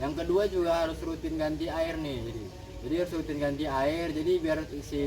Yang kedua juga harus rutin ganti air nih. Jadi harus rutin ganti air. Jadi biar si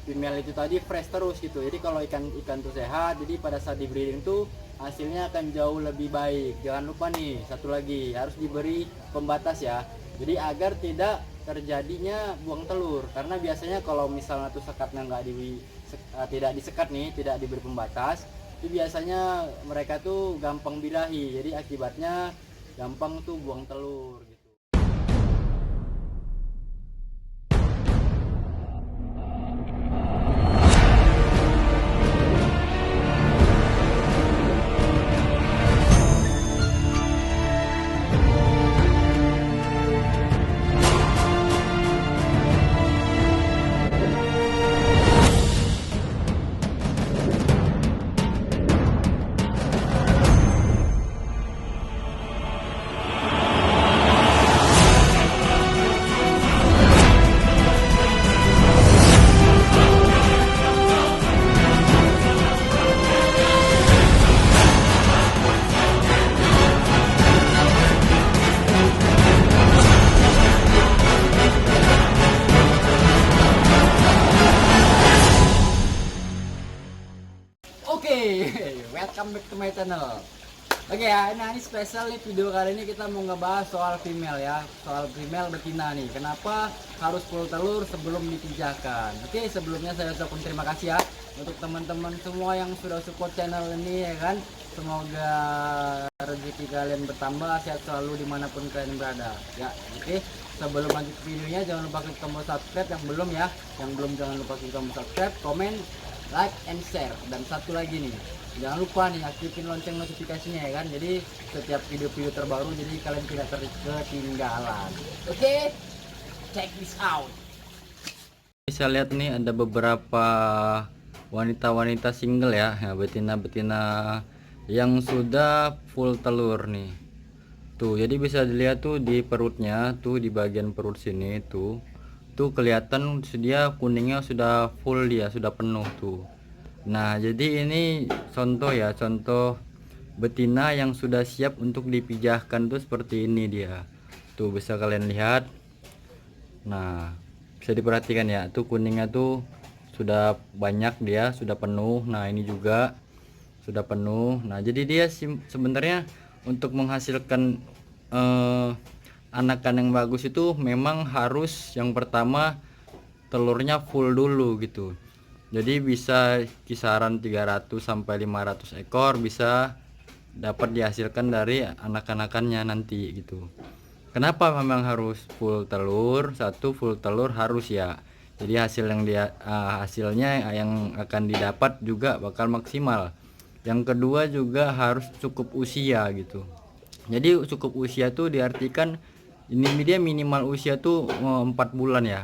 female itu tadi fresh terus gitu. Jadi kalau ikan tuh sehat, jadi pada saat di breeding tuh hasilnya akan jauh lebih baik. Jangan lupa nih, satu lagi harus diberi pembatas ya. Jadi agar tidak terjadinya buang telur. Karena biasanya kalau misalnya tuh sekatnya tidak disekat nih, tidak diberi pembatas, itu biasanya mereka tuh gampang birahi. Jadi akibatnya gampang tuh buang telur gitu. Oke, welcome back to my channel. Oke ya, ini spesial nih video kali ini kita mau ngebahas soal female ya, soal female betina nih. Kenapa harus full telur sebelum dipijahkan? Oke, sebelumnya saya ucapkan terima kasih ya untuk teman-teman semua yang sudah support channel ini ya kan. Semoga rezeki kalian bertambah, sehat selalu dimanapun kalian berada. Ya, oke. Sebelum lanjut videonya jangan lupa klik tombol subscribe yang belum ya, yang belum jangan lupa klik tombol subscribe, komen, like and share. Dan satu lagi nih, jangan lupa nih aktifin lonceng notifikasinya ya kan, jadi setiap video-video terbaru jadi kalian tidak ketinggalan. Oke, check this out. Bisa lihat nih ada beberapa wanita-wanita single ya, betina-betina yang sudah full telur nih tuh. Jadi bisa dilihat tuh di perutnya tuh, di bagian perut sini tuh kelihatan dia kuningnya sudah full, dia sudah penuh tuh. Nah jadi ini contoh ya, contoh betina yang sudah siap untuk dipijahkan tuh seperti ini dia tuh, bisa kalian lihat. Nah bisa diperhatikan ya tuh, kuningnya tuh sudah banyak, dia sudah penuh. Nah ini juga sudah penuh. Nah jadi dia sebenarnya untuk menghasilkan anakan yang bagus itu memang harus yang pertama telurnya full dulu gitu. Jadi bisa kisaran 300 sampai 500 ekor bisa dapat dihasilkan dari anak-anakannya nanti gitu. Kenapa memang harus full telur? Satu, full telur harus ya. Jadi hasil yang hasilnya yang akan didapat juga bakal maksimal. Yang kedua juga harus cukup usia gitu. Jadi cukup usia tuh diartikan ini dia minimal usia tuh 4 bulan ya.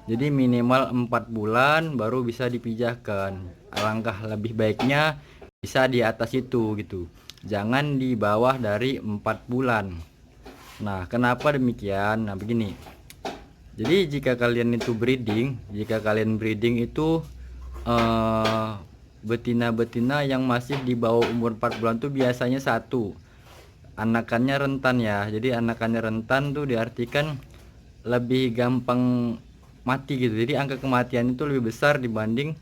Jadi minimal 4 bulan baru bisa dipijahkan. Alangkah lebih baiknya bisa di atas itu gitu. Jangan di bawah dari 4 bulan. Nah, kenapa demikian? Nah, begini. Jadi jika kalian itu breeding, itu betina-betina yang masih di bawah umur 4 bulan tuh biasanya satu, anakannya rentan ya. Jadi anakannya rentan tuh diartikan lebih gampang mati gitu. Jadi angka kematian itu lebih besar dibanding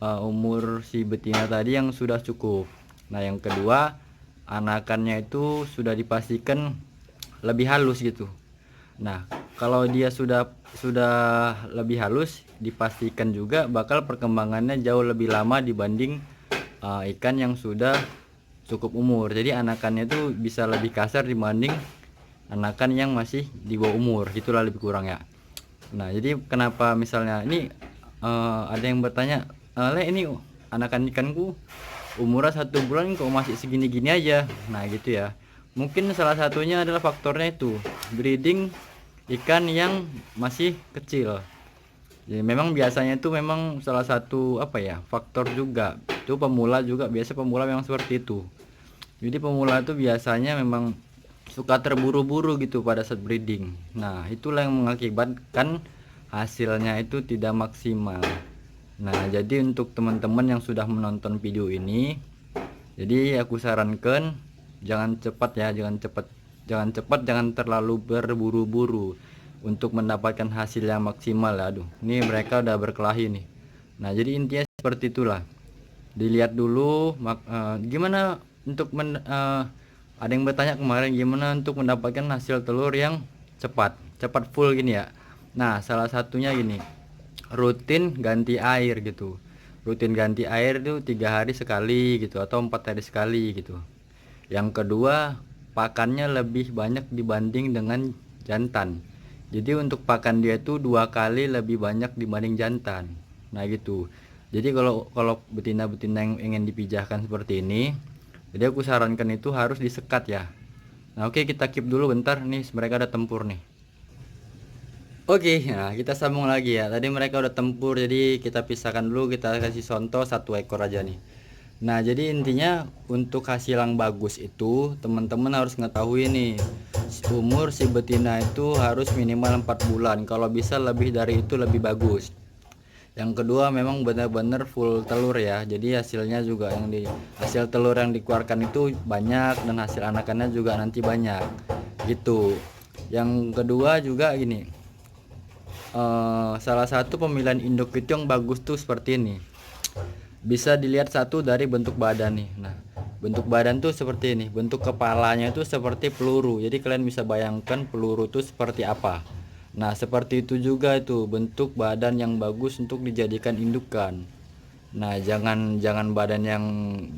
umur si betina tadi yang sudah cukup. Nah yang kedua, anakannya itu sudah dipastikan lebih halus gitu. Nah kalau dia sudah lebih halus, dipastikan juga bakal perkembangannya jauh lebih lama dibanding ikan yang sudah cukup umur. Jadi anakannya itu bisa lebih kasar dibanding anakan yang masih di bawah umur, gitulah lebih kurang ya. Nah jadi kenapa misalnya ini ada yang bertanya, Le ini anakan ikanku umurnya 1 bulan kok masih segini-gini aja. Nah gitu ya, mungkin salah satunya adalah faktornya itu breeding ikan yang masih kecil. Jadi memang biasanya itu memang salah satu faktor juga itu, pemula juga biasa pemula memang seperti itu. Jadi pemula itu biasanya memang suka terburu-buru gitu pada saat breeding. Nah itulah yang mengakibatkan hasilnya itu tidak maksimal. Nah jadi untuk teman-teman yang sudah menonton video ini, jadi aku sarankan jangan cepat Jangan cepat, jangan terlalu berburu-buru untuk mendapatkan hasil yang maksimal. Aduh, ini mereka udah berkelahi nih. Nah, jadi intinya seperti itulah. Dilihat dulu gimana untuk ada yang bertanya kemarin gimana untuk mendapatkan hasil telur yang cepat full gini ya. Nah, salah satunya gini, rutin ganti air gitu. Rutin ganti air itu 3 hari sekali gitu atau 4 hari sekali gitu. Yang kedua, pakannya lebih banyak dibanding dengan jantan. Jadi untuk pakan dia itu 2 kali lebih banyak dibanding jantan. Nah gitu. Jadi kalau kalau betina-betina yang ingin dipijahkan seperti ini, jadi aku sarankan itu harus disekat ya. Nah oke, kita keep dulu bentar nih, mereka ada tempur nih. Oke, nah kita sambung lagi ya. Tadi mereka udah tempur, jadi kita pisahkan dulu. Kita kasih contoh 1 ekor aja nih. Nah, jadi intinya untuk hasil yang bagus itu teman-teman harus mengetahui nih, umur si betina itu harus minimal 4 bulan. Kalau bisa lebih dari itu lebih bagus. Yang kedua memang benar-benar full telur ya. Jadi hasilnya juga hasil telur yang dikeluarkan itu banyak dan hasil anakannya juga nanti banyak. Gitu. Yang kedua juga gini. Salah satu pemilihan induk itu yang bagus tuh seperti ini. Bisa dilihat satu dari bentuk badan nih. Nah, bentuk badan tuh seperti ini. Bentuk kepalanya itu seperti peluru. Jadi kalian bisa bayangkan peluru tuh seperti apa. Nah, seperti itu juga itu bentuk badan yang bagus untuk dijadikan indukan. Nah, jangan badan yang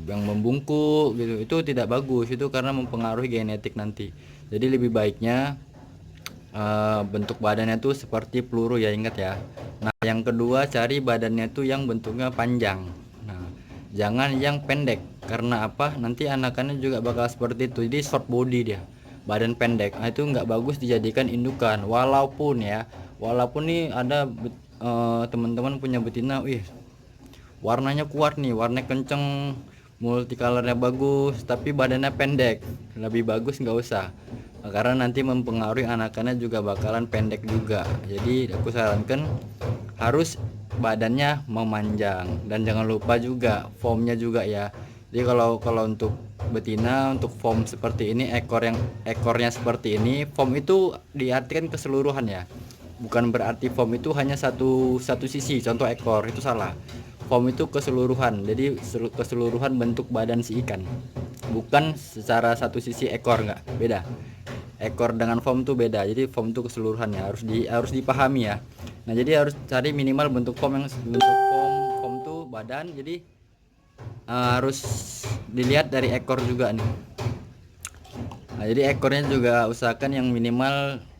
membungkuk gitu. Itu tidak bagus. Itu karena mempengaruhi genetik nanti. Jadi lebih baiknya bentuk badannya tuh seperti peluru ya, ingat ya. Nah, yang kedua cari badannya tuh yang bentuknya panjang. Nah, jangan yang pendek, karena apa, nanti anakannya juga bakal seperti itu. Jadi short body dia, badan pendek. Nah, itu nggak bagus dijadikan indukan. Walaupun nih ada teman-teman punya betina, warnanya kuat nih, warnanya kenceng, multicolornya bagus, tapi badannya pendek, lebih bagus nggak usah, karena nanti mempengaruhi anakannya juga bakalan pendek juga. Jadi aku sarankan harus badannya memanjang, dan jangan lupa juga formnya juga ya. Jadi kalau untuk betina, untuk form seperti ini, ekornya seperti ini, form itu diartikan keseluruhan ya, bukan berarti form itu hanya satu sisi. Contoh ekor itu salah. Form itu keseluruhan, jadi keseluruhan bentuk badan si ikan, bukan secara satu sisi ekor, nggak, beda. Ekor dengan form tuh beda. Jadi form itu keseluruhannya harus dipahami ya. Nah, jadi harus cari minimal bentuk form tuh badan. Jadi harus dilihat dari ekor juga nih. Nah, jadi ekornya juga usahakan yang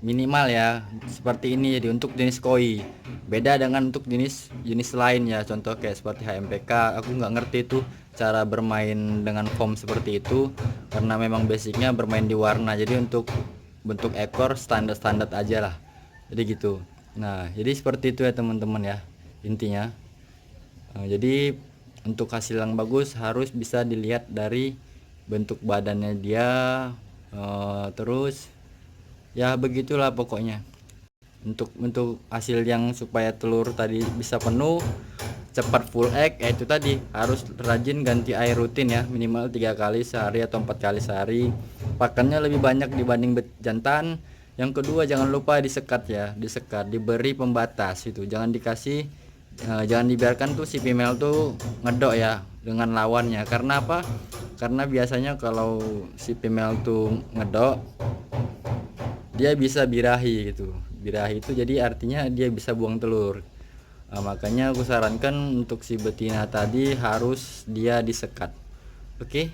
minimal ya, seperti ini. Jadi untuk jenis koi beda dengan untuk jenis lain ya, contoh kayak seperti HMPK. Aku nggak ngerti itu cara bermain dengan form seperti itu, karena memang basicnya bermain di warna. Jadi untuk bentuk ekor standar aja lah, jadi gitu. Nah, jadi seperti itu ya teman-teman ya, intinya. Jadi untuk hasil yang bagus harus bisa dilihat dari bentuk badannya dia. Terus ya begitulah pokoknya. Untuk hasil yang supaya telur tadi bisa penuh, cepat full egg, itu tadi harus rajin ganti air rutin ya, minimal 3 kali sehari atau 4 kali sehari. Pakannya lebih banyak dibanding jantan. Yang kedua jangan lupa disekat ya, diberi pembatas itu, jangan dibiarkan tuh si female tuh ngedok ya dengan lawannya. Karena apa? Karena biasanya kalau si female tuh ngedok, dia bisa birahi gitu. Birahi itu jadi artinya dia bisa buang telur. Makanya aku sarankan untuk si betina tadi harus dia disekat. Oke,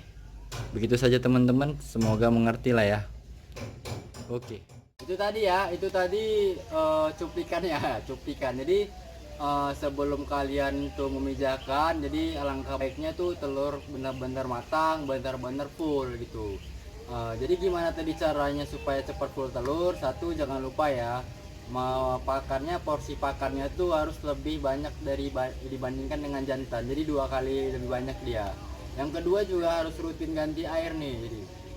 begitu saja teman-teman, semoga mengerti lah ya. Oke, itu tadi cuplikan ya, cuplikan. Jadi sebelum kalian tuh memijahkan, jadi alangkah baiknya tuh telur benar-benar matang, benar-benar full gitu. Jadi gimana tadi caranya supaya cepat full telur? Satu, jangan lupa ya, porsi pakannya tuh harus lebih banyak dibandingkan dengan jantan. Jadi 2 kali lebih banyak dia. Yang kedua juga harus rutin ganti air nih.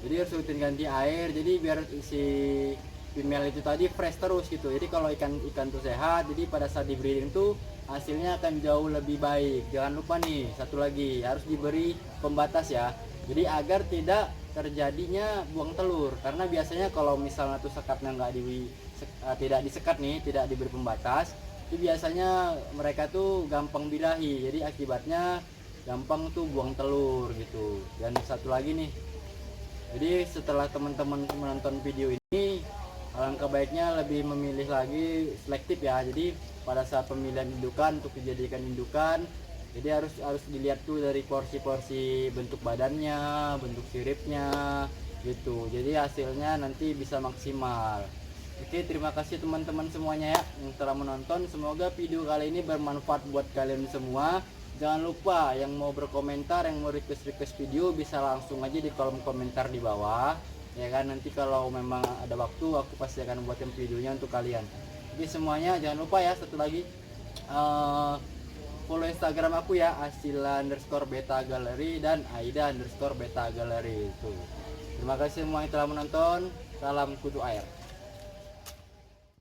Jadi harus rutin ganti air. Jadi biar si female itu tadi fresh terus gitu. Jadi kalau ikan tuh sehat, jadi pada saat di breeding tuh hasilnya akan jauh lebih baik. Jangan lupa nih, satu lagi harus diberi pembatas ya. Jadi agar tidak terjadinya buang telur. Karena biasanya kalau misalnya tuh sekatnya tidak disekat nih, tidak diberi pembatas, itu biasanya mereka tuh gampang birahi, jadi akibatnya gampang tuh buang telur gitu. Dan satu lagi nih, jadi setelah teman-teman menonton video ini, alangkah baiknya lebih memilih lagi selektif ya. Jadi pada saat pemilihan indukan untuk dijadikan indukan, jadi harus dilihat tuh dari porsi-porsi bentuk badannya, bentuk siripnya gitu. Jadi hasilnya nanti bisa maksimal. Oke, terima kasih teman-teman semuanya ya yang telah menonton. Semoga video kali ini bermanfaat buat kalian semua. Jangan lupa yang mau berkomentar, yang mau request video bisa langsung aja di kolom komentar di bawah. Ya kan, nanti kalau memang ada waktu aku pasti akan buatin videonya untuk kalian. Jadi semuanya jangan lupa ya, satu lagi follow Instagram aku ya, Asila_beta_gallery dan Aida_beta_gallery itu. Terima kasih semua yang telah menonton. Salam kudu air.